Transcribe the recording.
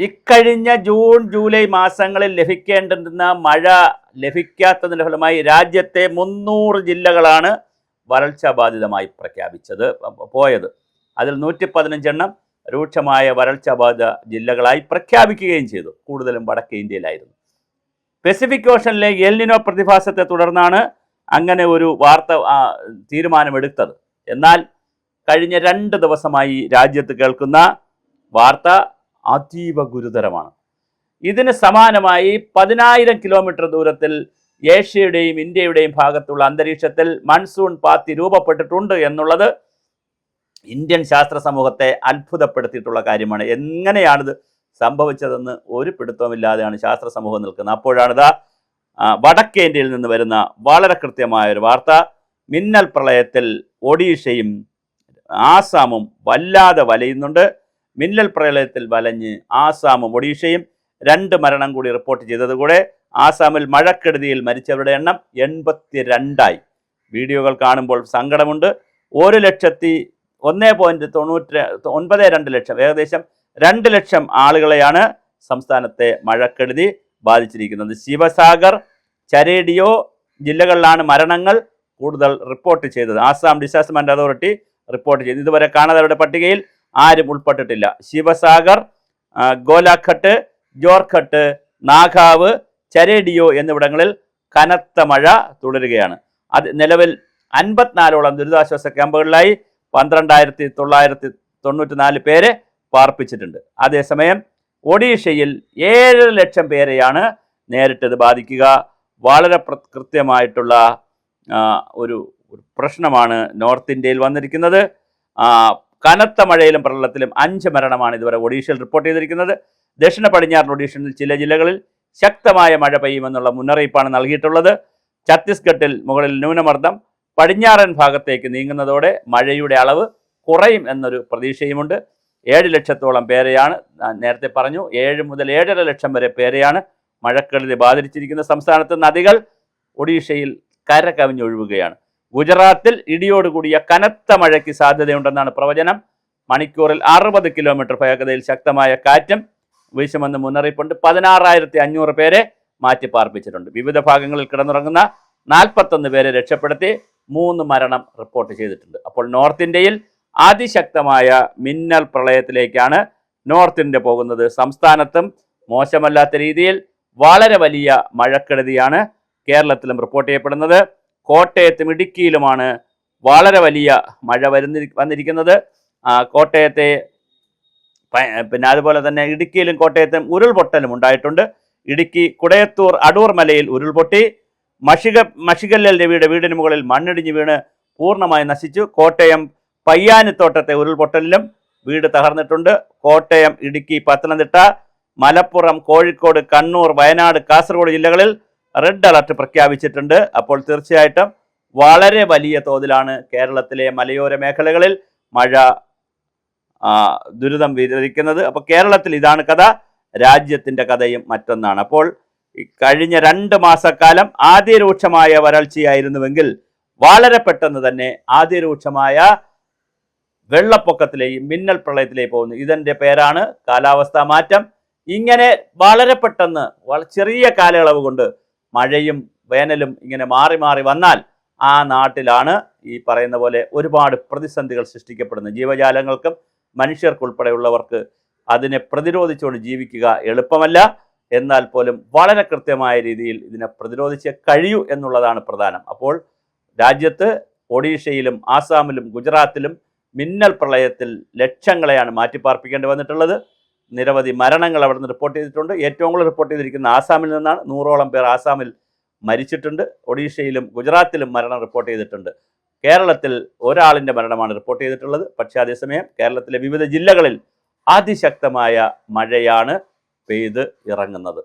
ഇക്കഴിഞ്ഞ June July മാസങ്ങളിൽ ലഭിക്കേണ്ടിരുന്ന മഴ ലഭിക്കാത്തതിൻ്റെ ഫലമായി രാജ്യത്തെ 300 ജില്ലകളാണ് വരൾച്ച ബാധിതമായി പോയത്. അതിൽ 115 എണ്ണം രൂക്ഷമായ വരൾച്ച ബാധിത ജില്ലകളായി പ്രഖ്യാപിക്കുകയും ചെയ്തു. കൂടുതലും വടക്കേ ഇന്ത്യയിലായിരുന്നു. പസഫിക് ഓഷനിലെ എൽ നിനോ പ്രതിഭാസത്തെ തുടർന്നാണ് അങ്ങനെ ഒരു തീരുമാനമെടുത്തത്. എന്നാൽ കഴിഞ്ഞ 2 ദിവസമായി രാജ്യത്ത് കേൾക്കുന്ന വാർത്ത അതീവ ഗുരുതരമാണ്. ഇതിന് സമാനമായി 10,000 കിലോമീറ്റർ ദൂരത്തിൽ ഏഷ്യയുടെയും ഇന്ത്യയുടെയും ഭാഗത്തുള്ള അന്തരീക്ഷത്തിൽ മൺസൂൺ പാത്തി രൂപപ്പെട്ടിട്ടുണ്ട് എന്നുള്ളത് ഇന്ത്യൻ ശാസ്ത്ര സമൂഹത്തെ അത്ഭുതപ്പെടുത്തിയിട്ടുള്ള കാര്യമാണ്. എങ്ങനെയാണിത് സംഭവിച്ചതെന്ന് ഒരു പിടുത്തവുമില്ലാതെയാണ് ശാസ്ത്ര സമൂഹം നിൽക്കുന്നത്. അപ്പോഴാണിത് വടക്കേ ഇന്ത്യയിൽ നിന്ന് വരുന്ന വളരെ കൃത്യമായ ഒരു വാർത്ത. മിന്നൽ പ്രളയത്തിൽ ഒഡീഷയും ആസാമും വല്ലാതെ വലയുന്നുണ്ട്. മിന്നൽ പ്രളയത്തിൽ വലഞ്ഞ് ആസാമും ഒഡീഷയും 2 മരണം കൂടി റിപ്പോർട്ട് ചെയ്തതുകൂടെ ആസാമിൽ മഴക്കെടുതിയിൽ മരിച്ചവരുടെ എണ്ണം 82ആയി. വീഡിയോകൾ കാണുമ്പോൾ സങ്കടമുണ്ട്. 1,1.92 ലക്ഷം, ഏകദേശം 2 ലക്ഷം ആളുകളെയാണ് സംസ്ഥാനത്തെ മഴക്കെടുതി ബാധിച്ചിരിക്കുന്നത്. ശിവസാഗർ, ചരേഡിയോ ജില്ലകളിലാണ് മരണങ്ങൾ കൂടുതൽ റിപ്പോർട്ട് ചെയ്തത്. Assam disaster management authority report ചെയ്തു. ഇതുവരെ കാണാത്തവരുടെ പട്ടികയിൽ ആരും ഉൾപ്പെട്ടിട്ടില്ല. ശിവസാഗർ, ഗോലാഘട്ട്, ജോർഘട്ട്, നാഗാവ്, ചരേഡിയോ എന്നിവിടങ്ങളിൽ കനത്ത മഴ തുടരുകയാണ്. നിലവിൽ 54ഓളം ദുരിതാശ്വാസ ക്യാമ്പുകളിലായി 12,994 പേരെ പാർപ്പിച്ചിട്ടുണ്ട്. അതേസമയം ഒഡീഷയിൽ 7 ലക്ഷം പേരെയാണ് നേരിട്ടത് ബാധിക്കുക. വളരെ കൃത്യമായിട്ടുള്ള ഒരു പ്രശ്നമാണ് നോർത്ത് ഇന്ത്യയിൽ വന്നിരിക്കുന്നത്. കനത്ത മഴയിലും പ്രളയത്തിലും 5 മരണമാണ് ഇതുവരെ ഒഡീഷയിൽ റിപ്പോർട്ട് ചെയ്തിരിക്കുന്നത്. ദക്ഷിണ പടിഞ്ഞാറൻ ഒഡീഷയിൽ ചില ജില്ലകളിൽ ശക്തമായ മഴ പെയ്യുമെന്നുള്ള മുന്നറിയിപ്പാണ് നൽകിയിട്ടുള്ളത്. ഛത്തീസ്ഗഡിൽ മുകളിൽ ന്യൂനമർദ്ദം പടിഞ്ഞാറൻ ഭാഗത്തേക്ക് നീങ്ങുന്നതോടെ മഴയുടെ അളവ് കുറയും എന്നൊരു പ്രതീക്ഷയുമുണ്ട്. 7 ലക്ഷത്തോളം പേരെയാണ്, നേരത്തെ പറഞ്ഞു 7 മുതൽ 7.5 ലക്ഷം വരെ പേരെയാണ് മഴക്കെടുതി ബാധിച്ചിരിക്കുന്ന. സംസ്ഥാനത്ത് നദികൾ ഒഡീഷയിൽ കര കവിഞ്ഞൊഴുകുകയാണ്. ഗുജറാത്തിൽ ഇടിയോടുകൂടിയ കനത്ത മഴയ്ക്ക് സാധ്യതയുണ്ടെന്നാണ് പ്രവചനം. മണിക്കൂറിൽ 60 കിലോമീറ്റർ വേഗതയിൽ ശക്തമായ കാറ്റും വീശുമെന്ന് മുന്നറിയിപ്പുണ്ട്. 16,500 പേരെ മാറ്റി പാർപ്പിച്ചിട്ടുണ്ട്. വിവിധ ഭാഗങ്ങളിൽ കിടന്നുറങ്ങുന്ന 41 പേരെ രക്ഷപ്പെടുത്തി 3 മരണം റിപ്പോർട്ട് ചെയ്തിട്ടുണ്ട്. അപ്പോൾ നോർത്ത് ഇന്ത്യയിൽ അതിശക്തമായ മിന്നൽ പ്രളയത്തിലേക്കാണ് നോർത്ത് ഇന്ത്യ പോകുന്നത്. സംസ്ഥാനത്തും മോശമല്ലാത്ത രീതിയിൽ വളരെ വലിയ മഴക്കെടുതിയാണ് കേരളത്തിലും റിപ്പോർട്ട് ചെയ്യപ്പെടുന്നത്. കോട്ടയത്തും ഇടുക്കിയിലുമാണ് വളരെ വലിയ മഴ വന്നിരിക്കുന്നത്. കോട്ടയത്തെ പിന്നെ അതുപോലെ തന്നെ ഇടുക്കിയിലും കോട്ടയത്തും ഉരുൾപൊട്ടലും ഉണ്ടായിട്ടുണ്ട്. ഇടുക്കി കുടയത്തൂർ അടൂർ മലയിൽ ഉരുൾപൊട്ടി. മഷികല്ലൽ രവിയുടെ വീടിന് മുകളിൽ മണ്ണിടിഞ്ഞ് വീണ് പൂർണ്ണമായി നശിച്ചു. കോട്ടയം പയ്യാനിത്തോട്ടത്തെ ഉരുൾപൊട്ടലിലും വീട് തകർന്നിട്ടുണ്ട്. കോട്ടയം, ഇടുക്കി, പത്തനംതിട്ട, മലപ്പുറം, കോഴിക്കോട്, കണ്ണൂർ, വയനാട്, കാസർഗോഡ് ജില്ലകളിൽ റെഡ് അലർട്ട് പ്രഖ്യാപിച്ചിട്ടുണ്ട്. അപ്പോൾ തീർച്ചയായിട്ടും വളരെ വലിയ തോതിലാണ് കേരളത്തിലെ മലയോര മേഖലകളിൽ മഴ ദുരിതം വിതരിക്കുന്നത്. അപ്പോൾ കേരളത്തിൽ ഇതാണ് കഥ. രാജ്യത്തിൻ്റെ കഥയും മറ്റൊന്നാണ്. അപ്പോൾ കഴിഞ്ഞ 2 മാസക്കാലം ആദ്യരൂക്ഷമായ വരൾച്ചയായിരുന്നുവെങ്കിൽ വളരെ പെട്ടെന്ന് തന്നെ ആദ്യരൂക്ഷമായ വെള്ളപ്പൊക്കത്തിലേക്ക്, മിന്നൽ പ്രളയത്തിലേക്ക് പോകുന്നു. ഇതിൻ്റെ പേരാണ് കാലാവസ്ഥാ മാറ്റം. ഇങ്ങനെ വളരെ പെട്ടെന്ന് ചെറിയ കാലയളവ് കൊണ്ട് മഴയും വേനലും ഇങ്ങനെ മാറി മാറി വന്നാൽ ആ നാട്ടിലാണ് ഈ പറയുന്ന പോലെ ഒരുപാട് പ്രതിസന്ധികൾ സൃഷ്ടിക്കപ്പെടുന്നത്. ജീവജാലങ്ങൾക്കും മനുഷ്യർക്കുൾപ്പെടെയുള്ളവർക്ക് അതിനെ പ്രതിരോധിച്ചുകൊണ്ട് ജീവിക്കുക എളുപ്പമല്ല. എന്നാൽ പോലും വളരെ കൃത്യമായ രീതിയിൽ ഇതിനെ പ്രതിരോധിച്ച് കഴിയൂ എന്നുള്ളതാണ് പ്രധാനം. അപ്പോൾ രാജ്യത്ത് ഒഡീഷയിലും ആസാമിലും ഗുജറാത്തിലും മിന്നൽ പ്രളയത്തിൽ ലക്ഷങ്ങളെയാണ് മാറ്റിപ്പാർപ്പിക്കേണ്ടി വന്നിട്ടുള്ളത്. നിരവധി മരണങ്ങൾ അവിടെ നിന്ന് റിപ്പോർട്ട് ചെയ്തിട്ടുണ്ട്. ഏറ്റവും കൂടുതൽ റിപ്പോർട്ട് ചെയ്തിരിക്കുന്ന ആസാമിൽ നിന്നാണ്. 100ഓളം പേർ ആസാമിൽ മരിച്ചിട്ടുണ്ട്. ഒഡീഷയിലും ഗുജറാത്തിലും മരണം റിപ്പോർട്ട് ചെയ്തിട്ടുണ്ട്. കേരളത്തിൽ ഒരാളിൻ്റെ മരണമാണ് റിപ്പോർട്ട് ചെയ്തിട്ടുള്ളത്. പക്ഷേ അതേസമയം കേരളത്തിലെ വിവിധ ജില്ലകളിൽ അതിശക്തമായ മഴയാണ് പെയ്ത് ഇറങ്ങുന്നത്.